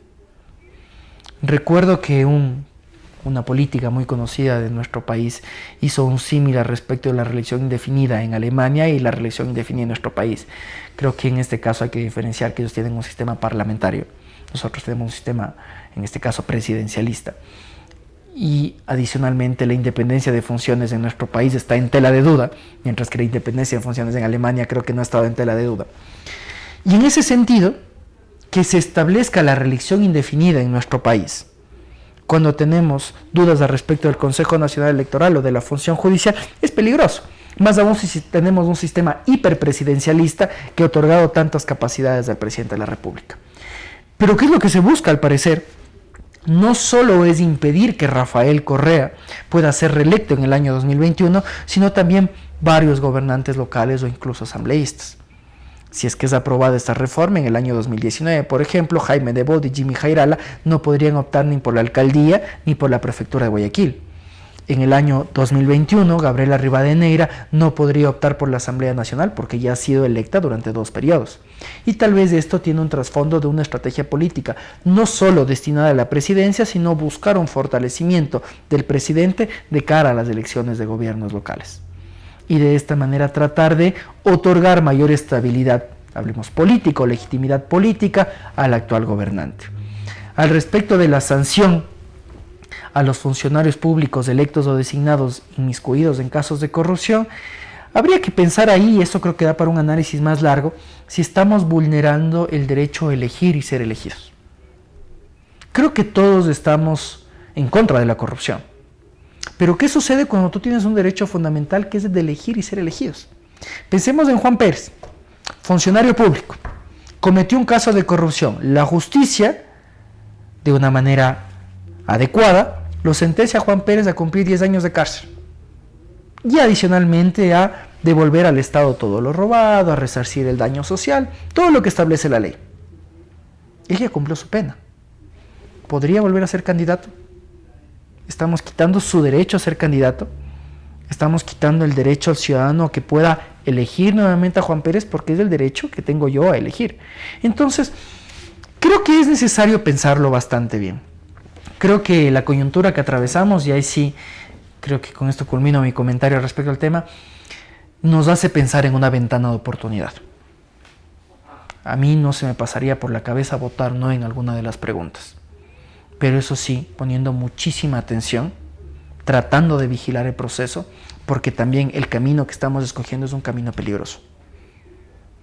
Recuerdo que una política muy conocida de nuestro país hizo un símil al respecto de la reelección indefinida en Alemania y la reelección indefinida en nuestro país. Creo que en este caso hay que diferenciar que ellos tienen un sistema parlamentario, nosotros tenemos un sistema, en este caso, presidencialista. Y adicionalmente la independencia de funciones en nuestro país está en tela de duda, mientras que la independencia de funciones en Alemania creo que no ha estado en tela de duda. Y en ese sentido, que se establezca la reelección indefinida en nuestro país, cuando tenemos dudas al respecto del Consejo Nacional Electoral o de la función judicial, es peligroso. Más aún si tenemos un sistema hiperpresidencialista que ha otorgado tantas capacidades al presidente de la República. Pero ¿qué es lo que se busca al parecer? No solo es impedir que Rafael Correa pueda ser reelecto en el año 2021, sino también varios gobernantes locales o incluso asambleístas. Si es que es aprobada esta reforma en el año 2019, por ejemplo, Jaime Nebot y Jimmy Jairala no podrían optar ni por la alcaldía ni por la prefectura de Guayaquil. En el año 2021, Gabriela Rivadeneira no podría optar por la Asamblea Nacional porque ya ha sido electa durante 2 periodos. Y tal vez esto tiene un trasfondo de una estrategia política, no solo destinada a la presidencia, sino buscar un fortalecimiento del presidente de cara a las elecciones de gobiernos locales. Y de esta manera tratar de otorgar mayor estabilidad, hablemos político, legitimidad política, al actual gobernante. Al respecto de la sanción a los funcionarios públicos electos o designados inmiscuidos en casos de corrupción, habría que pensar ahí, y eso creo que da para un análisis más largo, si estamos vulnerando el derecho a elegir y ser elegidos. Creo que todos estamos en contra de la corrupción. Pero ¿qué sucede cuando tú tienes un derecho fundamental que es el de elegir y ser elegidos? Pensemos en Juan Pérez, funcionario público, cometió un caso de corrupción. La justicia, de una manera adecuada, lo sentencia a Juan Pérez a cumplir 10 años de cárcel. Y adicionalmente a devolver al Estado todo lo robado, a resarcir el daño social, todo lo que establece la ley. Él ya cumplió su pena. ¿Podría volver a ser candidato? Estamos quitando su derecho a ser candidato. Estamos quitando el derecho al ciudadano a que pueda elegir nuevamente a Juan Pérez, porque es el derecho que tengo yo a elegir. Entonces, creo que es necesario pensarlo bastante bien. Creo que la coyuntura que atravesamos, y ahí sí, creo que con esto culmino mi comentario respecto al tema, nos hace pensar en una ventana de oportunidad. A mí no se me pasaría por la cabeza votar no en alguna de las preguntas. Pero eso sí, poniendo muchísima atención, tratando de vigilar el proceso, porque también el camino que estamos escogiendo es un camino peligroso.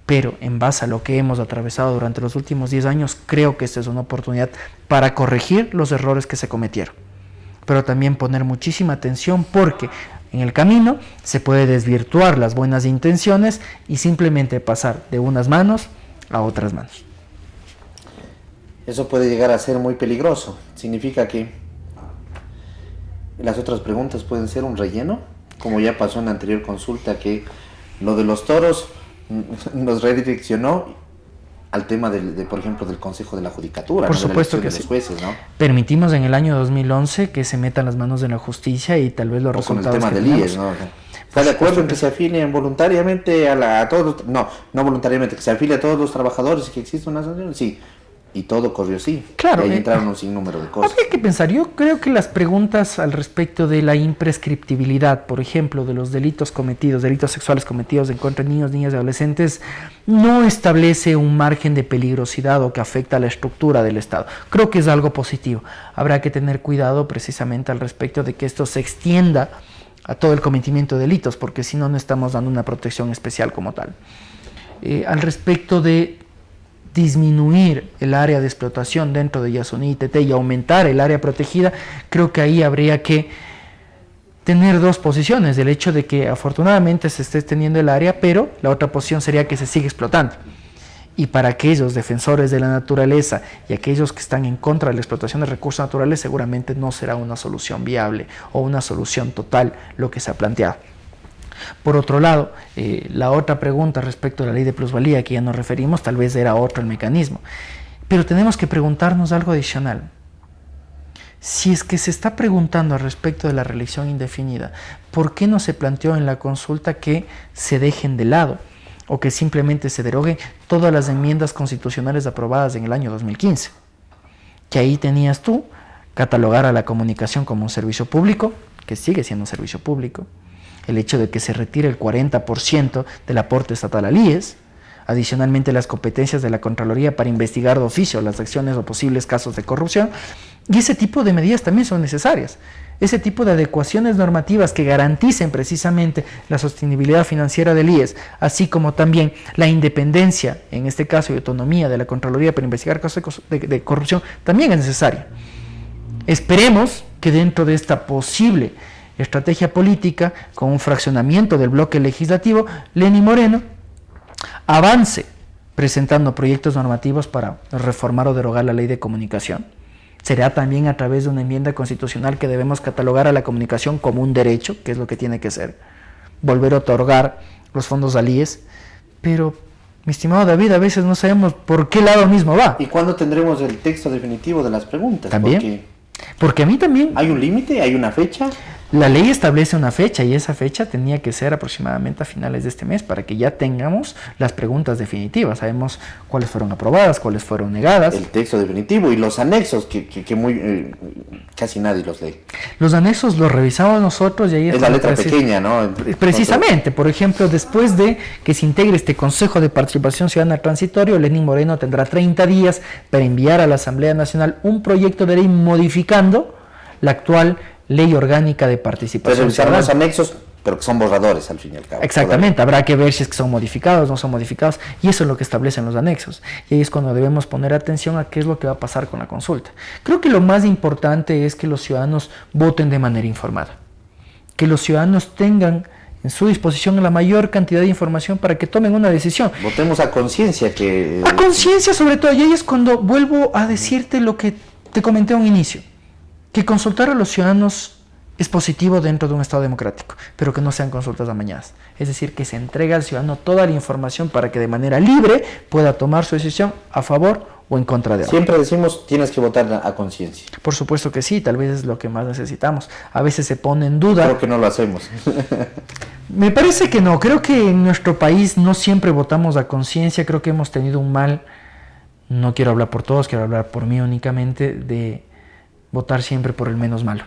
Pero en base a lo que hemos atravesado durante los últimos 10 años, creo que esta es una oportunidad para corregir los errores que se cometieron. Pero también poner muchísima atención, porque en el camino se puede desvirtuar las buenas intenciones y simplemente pasar de unas manos a otras manos. Eso puede llegar a ser muy peligroso. Significa que las otras preguntas pueden ser un relleno, como ya pasó en la anterior consulta, que lo de los toros nos redireccionó al tema por ejemplo, del Consejo de la Judicatura. Por ¿no? supuesto de que los sí. Jueces, ¿no? Permitimos en el año 2011 que se metan las manos en la justicia y tal vez los resultados con el tema que del tenemos. IES, ¿no? ¿Está de acuerdo en que se afilien voluntariamente a todos? No voluntariamente, que se afilie a todos los trabajadores y que exista una sanción? Sí. Y todo corrió así. Claro. Y ahí entraron un sinnúmero de cosas. Habría que pensar, yo creo que las preguntas al respecto de la imprescriptibilidad, por ejemplo, de los delitos sexuales cometidos en contra de niños, niñas y adolescentes, no establece un margen de peligrosidad o que afecta a la estructura del Estado. Creo que es algo positivo. Habrá que tener cuidado precisamente al respecto de que esto se extienda a todo el cometimiento de delitos, porque si no, no estamos dando una protección especial como tal. Al respecto de disminuir el área de explotación dentro de Yasuní y Teté y aumentar el área protegida, creo que ahí habría que tener dos posiciones: el hecho de que afortunadamente se esté extendiendo el área, pero la otra posición sería que se siga explotando. Y para aquellos defensores de la naturaleza y aquellos que están en contra de la explotación de recursos naturales, seguramente no será una solución viable o una solución total lo que se ha planteado. Por otro lado, la otra pregunta respecto a la ley de plusvalía que ya nos referimos, tal vez era otro el mecanismo. Pero tenemos que preguntarnos algo adicional. Si es que se está preguntando al respecto de la reelección indefinida, ¿por qué no se planteó en la consulta que se dejen de lado o que simplemente se deroguen todas las enmiendas constitucionales aprobadas en el año 2015? Que ahí tenías tú catalogar a la comunicación como un servicio público, que sigue siendo un servicio público, el hecho de que se retire el 40% del aporte estatal al IES, adicionalmente las competencias de la Contraloría para investigar de oficio las acciones o posibles casos de corrupción, y ese tipo de medidas también son necesarias. Ese tipo de adecuaciones normativas que garanticen precisamente la sostenibilidad financiera del IES, así como también la independencia, en este caso, y autonomía de la Contraloría para investigar casos de corrupción, también es necesaria. Esperemos que dentro de esta posible estrategia política, con un fraccionamiento del bloque legislativo, Lenín Moreno avance presentando proyectos normativos para reformar o derogar la ley de comunicación. Será también a través de una enmienda constitucional que debemos catalogar a la comunicación como un derecho, que es lo que tiene que ser, volver a otorgar los fondos al IES, pero, mi estimado David, a veces no sabemos por qué lado mismo va. ¿Y cuándo tendremos el texto definitivo de las preguntas? ¿También? Porque a mí también. ¿Hay un límite? ¿Hay una fecha? La ley establece una fecha y esa fecha tenía que ser aproximadamente a finales de este mes para que ya tengamos las preguntas definitivas. Sabemos cuáles fueron aprobadas, cuáles fueron negadas. El texto definitivo y los anexos que casi nadie los lee. Los anexos los revisamos nosotros y ahí es la letra pequeña, ¿no? Precisamente, por ejemplo, después de que se integre este Consejo de Participación Ciudadana Transitorio, Lenín Moreno tendrá 30 días para enviar a la Asamblea Nacional un proyecto de ley modificando la actual Ley Orgánica de Participación Ciudadana. Los anexos, pero que son borradores al fin y al cabo. Exactamente, habrá que ver si es que son modificados, no son modificados, y eso es lo que establecen los anexos. Y ahí es cuando debemos poner atención a qué es lo que va a pasar con la consulta. Creo que lo más importante es que los ciudadanos voten de manera informada, que los ciudadanos tengan en su disposición la mayor cantidad de información para que tomen una decisión. Votemos a conciencia A conciencia sobre todo, y ahí es cuando vuelvo a decirte lo que te comenté a un inicio, que consultar a los ciudadanos es positivo dentro de un Estado democrático, pero que no sean consultas amañadas. Es decir, que se entregue al ciudadano toda la información para que de manera libre pueda tomar su decisión a favor o en contra de algo. Siempre decimos, tienes que votar a conciencia. Por supuesto que sí, tal vez es lo que más necesitamos. A veces se pone en duda. Creo que no lo hacemos. Me parece que no. Creo que en nuestro país no siempre votamos a conciencia. Creo que hemos tenido un mal, no quiero hablar por todos, quiero hablar por mí únicamente, de votar siempre por el menos malo.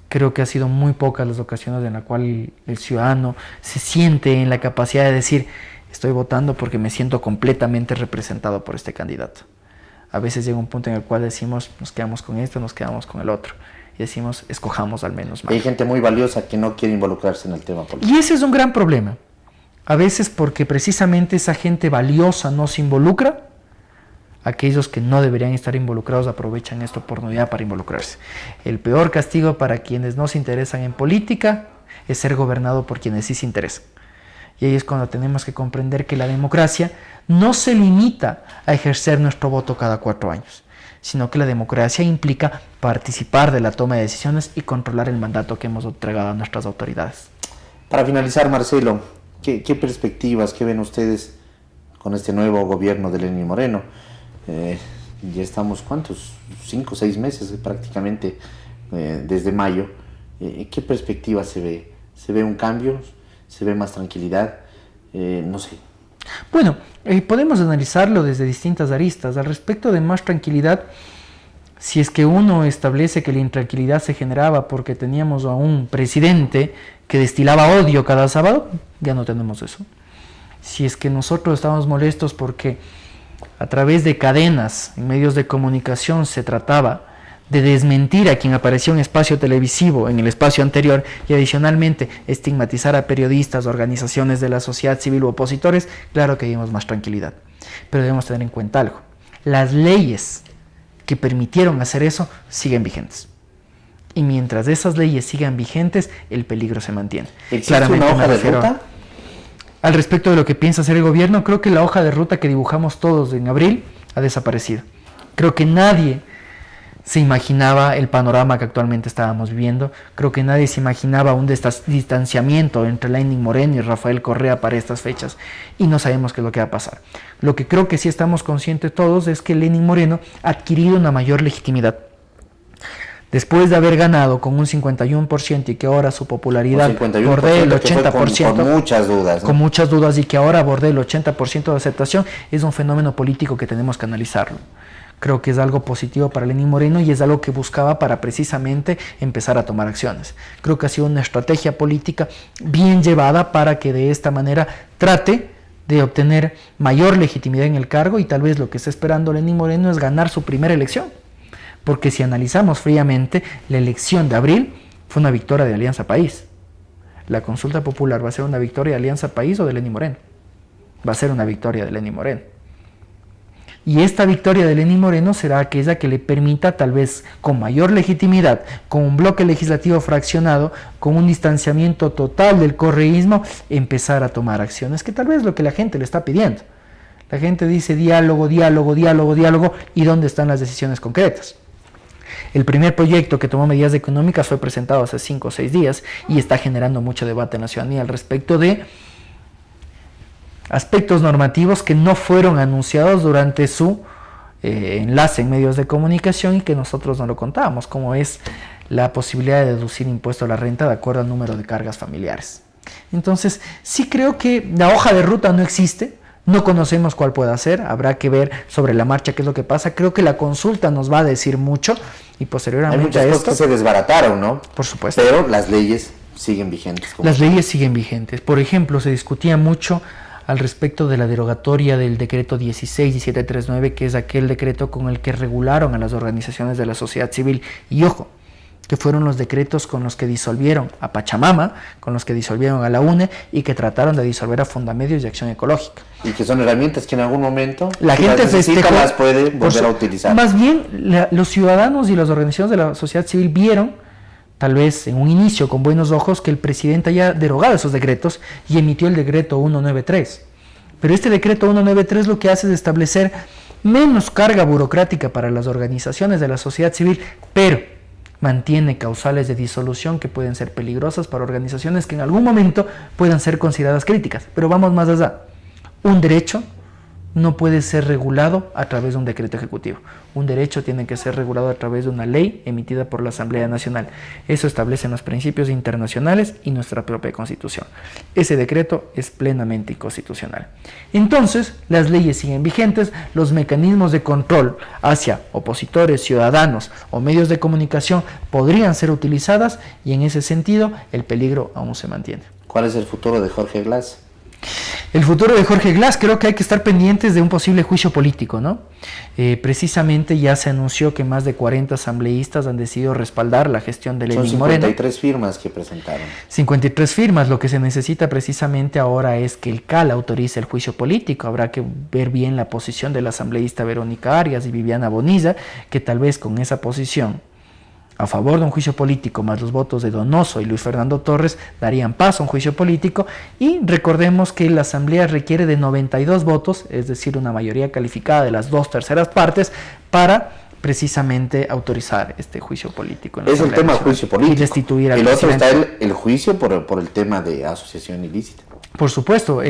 Creo que ha sido muy pocas las ocasiones en las cuales el ciudadano se siente en la capacidad de decir, estoy votando porque me siento completamente representado por este candidato. A veces llega un punto en el cual decimos, nos quedamos con esto, nos quedamos con el otro. Y decimos, escojamos al menos malo. Hay gente muy valiosa que no quiere involucrarse en el tema político. Y ese es un gran problema. A veces porque precisamente esa gente valiosa no se involucra, aquellos que no deberían estar involucrados aprovechan esta oportunidad para involucrarse. El peor castigo para quienes no se interesan en política es ser gobernado por quienes sí se interesan. Y ahí es cuando tenemos que comprender que la democracia no se limita a ejercer nuestro voto cada 4 años, sino que la democracia implica participar de la toma de decisiones y controlar el mandato que hemos entregado a nuestras autoridades. Para finalizar, Marcelo, ¿qué perspectivas, qué ven ustedes con este nuevo gobierno de Lenín Moreno? Ya estamos, ¿cuántos? 5 o 6 meses prácticamente desde mayo. ¿Qué perspectiva se ve? ¿Se ve un cambio? ¿Se ve más tranquilidad? No sé. Bueno, podemos analizarlo desde distintas aristas. Al respecto de más tranquilidad, si es que uno establece que la intranquilidad se generaba porque teníamos a un presidente que destilaba odio cada sábado, ya no tenemos eso. Si es que nosotros estábamos molestos porque a través de cadenas en medios de comunicación se trataba de desmentir a quien apareció en espacio televisivo en el espacio anterior y adicionalmente estigmatizar a periodistas, organizaciones de la sociedad civil u opositores, claro que vimos más tranquilidad. Pero debemos tener en cuenta algo. Las leyes que permitieron hacer eso siguen vigentes. Y mientras esas leyes sigan vigentes, el peligro se mantiene. ¿Existe una hoja de ruta? Al respecto de lo que piensa hacer el gobierno, creo que la hoja de ruta que dibujamos todos en abril ha desaparecido. Creo que nadie se imaginaba el panorama que actualmente estábamos viviendo. Creo que nadie se imaginaba un distanciamiento entre Lenín Moreno y Rafael Correa para estas fechas y no sabemos qué es lo que va a pasar. Lo que creo que sí estamos conscientes todos es que Lenín Moreno ha adquirido una mayor legitimidad. Después de haber ganado con un 51% y que ahora su popularidad bordee el 80%, con muchas dudas, ¿no? Con muchas dudas y que ahora bordee el 80% de aceptación, es un fenómeno político que tenemos que analizarlo. Creo que es algo positivo para Lenín Moreno y es algo que buscaba para precisamente empezar a tomar acciones. Creo que ha sido una estrategia política bien llevada para que de esta manera trate de obtener mayor legitimidad en el cargo y tal vez lo que está esperando Lenín Moreno es ganar su primera elección. Porque si analizamos fríamente, la elección de abril fue una victoria de Alianza País. La consulta popular va a ser una victoria de Alianza País o de Lenín Moreno. Va a ser una victoria de Lenín Moreno. Y esta victoria de Lenín Moreno será aquella que le permita, tal vez con mayor legitimidad, con un bloque legislativo fraccionado, con un distanciamiento total del correísmo, empezar a tomar acciones, que tal vez es lo que la gente le está pidiendo. La gente dice diálogo, diálogo, diálogo, diálogo, ¿y dónde están las decisiones concretas? El primer proyecto que tomó medidas económicas fue presentado hace 5 o 6 días y está generando mucho debate en la ciudadanía al respecto de aspectos normativos que no fueron anunciados durante su enlace en medios de comunicación y que nosotros no lo contábamos, como es la posibilidad de deducir impuesto a la renta de acuerdo al número de cargas familiares. Entonces, sí creo que la hoja de ruta no existe. No conocemos cuál pueda ser, habrá que ver sobre la marcha qué es lo que pasa. Creo que la consulta nos va a decir mucho y posteriormente hay muchas cosas que se desbarataron, ¿no? Por supuesto. Pero las leyes siguen vigentes. Las leyes siguen vigentes. Por ejemplo, se discutía mucho al respecto de la derogatoria del decreto 16-1739, que es aquel decreto con el que regularon a las organizaciones de la sociedad civil. Y ojo, que fueron los decretos con los que disolvieron a Pachamama, con los que disolvieron a la UNE y que trataron de disolver a Fundamedios y Acción Ecológica. Y que son herramientas que en algún momento la gente festejó, las puede volver a utilizar. Más bien, los ciudadanos y las organizaciones de la sociedad civil vieron tal vez en un inicio con buenos ojos, que el presidente haya derogado esos decretos y emitió el decreto 193. Pero este decreto 193 lo que hace es establecer menos carga burocrática para las organizaciones de la sociedad civil, pero mantiene causales de disolución que pueden ser peligrosas para organizaciones que en algún momento puedan ser consideradas críticas. Pero vamos más allá. Un derecho no puede ser regulado a través de un decreto ejecutivo. Un derecho tiene que ser regulado a través de una ley emitida por la Asamblea Nacional. Eso establecen los principios internacionales y nuestra propia Constitución. Ese decreto es plenamente inconstitucional. Entonces, las leyes siguen vigentes, los mecanismos de control hacia opositores, ciudadanos o medios de comunicación podrían ser utilizadas y en ese sentido el peligro aún se mantiene. ¿Cuál es el futuro de Jorge Glass? El futuro de Jorge Glass, creo que hay que estar pendientes de un posible juicio político, ¿no? Precisamente ya se anunció que más de 40 asambleístas han decidido respaldar la gestión de Lenín Moreno. Son 53 firmas que presentaron. 53 firmas, lo que se necesita precisamente ahora es que el CAL autorice el juicio político. Habrá que ver bien la posición de la asambleísta Verónica Arias y Viviana Bonilla, que tal vez con esa posición a favor de un juicio político, más los votos de Donoso y Luis Fernando Torres, darían paso a un juicio político. Y recordemos que la asamblea requiere de 92 votos, es decir, una mayoría calificada de las 2/3 partes, para precisamente autorizar este juicio político. Es el tema del juicio político. Y destituir al el otro presidente. está el juicio por el tema de asociación ilícita. Por supuesto,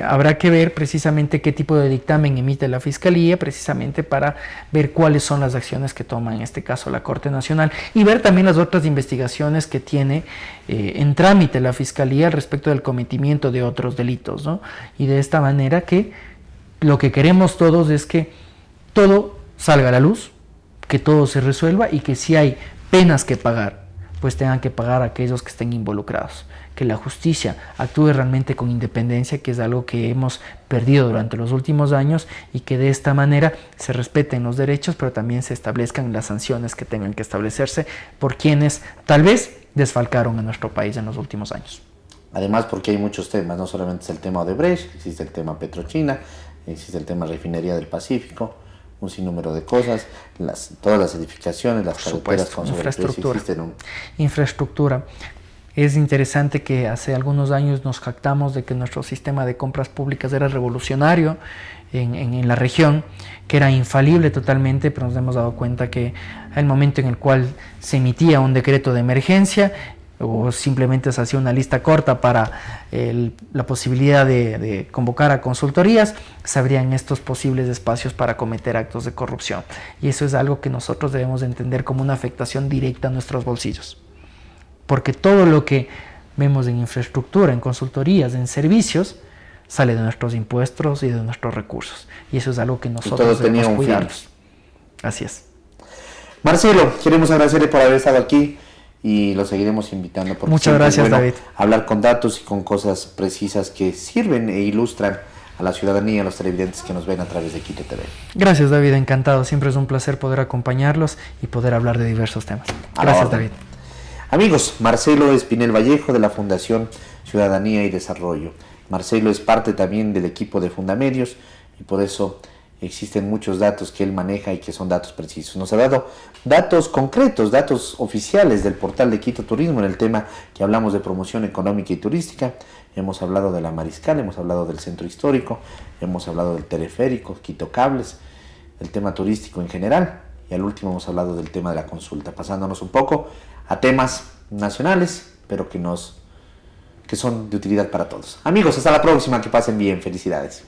habrá que ver precisamente qué tipo de dictamen emite la Fiscalía, precisamente para ver cuáles son las acciones que toma en este caso la Corte Nacional y ver también las otras investigaciones que tiene en trámite la Fiscalía respecto del cometimiento de otros delitos, ¿no? Y de esta manera que lo que queremos todos es que todo salga a la luz, que todo se resuelva y que si hay penas que pagar, pues tengan que pagar a aquellos que estén involucrados. Que la justicia actúe realmente con independencia, que es algo que hemos perdido durante los últimos años, y que de esta manera se respeten los derechos, pero también se establezcan las sanciones que tengan que establecerse por quienes tal vez desfalcaron a nuestro país en los últimos años. Además, porque hay muchos temas, no solamente es el tema Odebrecht, existe el tema Petrochina, existe el tema Refinería del Pacífico, un sinnúmero de cosas, todas las edificaciones, las carreteras con sobreprecio, infraestructura. Es interesante que hace algunos años nos jactamos de que nuestro sistema de compras públicas era revolucionario en la región, que era infalible totalmente, pero nos hemos dado cuenta que al momento en el cual se emitía un decreto de emergencia o simplemente se hacía una lista corta para la posibilidad de convocar a consultorías, se abrían estos posibles espacios para cometer actos de corrupción. Y eso es algo que nosotros debemos entender como una afectación directa a nuestros bolsillos. Porque todo lo que vemos en infraestructura, en consultorías, en servicios, sale de nuestros impuestos y de nuestros recursos. Y eso es algo que nosotros debemos cuidarnos. Así es. Marcelo, queremos agradecerle por haber estado aquí y lo seguiremos invitando. Muchas gracias, David. Hablar con datos y con cosas precisas que sirven e ilustran a la ciudadanía, a los televidentes que nos ven a través de Quito TV. Gracias, David, encantado. Siempre es un placer poder acompañarlos y poder hablar de diversos temas. Gracias, David. Amigos, Marcelo Espinel Vallejo de la Fundación Ciudadanía y Desarrollo. Marcelo es parte también del equipo de Fundamedios y por eso existen muchos datos que él maneja y que son datos precisos. Nos ha dado datos concretos, datos oficiales del portal de Quito Turismo en el tema que hablamos de promoción económica y turística. Hemos hablado de la Mariscal, hemos hablado del centro histórico, hemos hablado del teleférico, Quito Cables, del tema turístico en general y al último hemos hablado del tema de la consulta, pasándonos un poco a temas nacionales, pero que son de utilidad para todos. Amigos, hasta la próxima, que pasen bien, felicidades.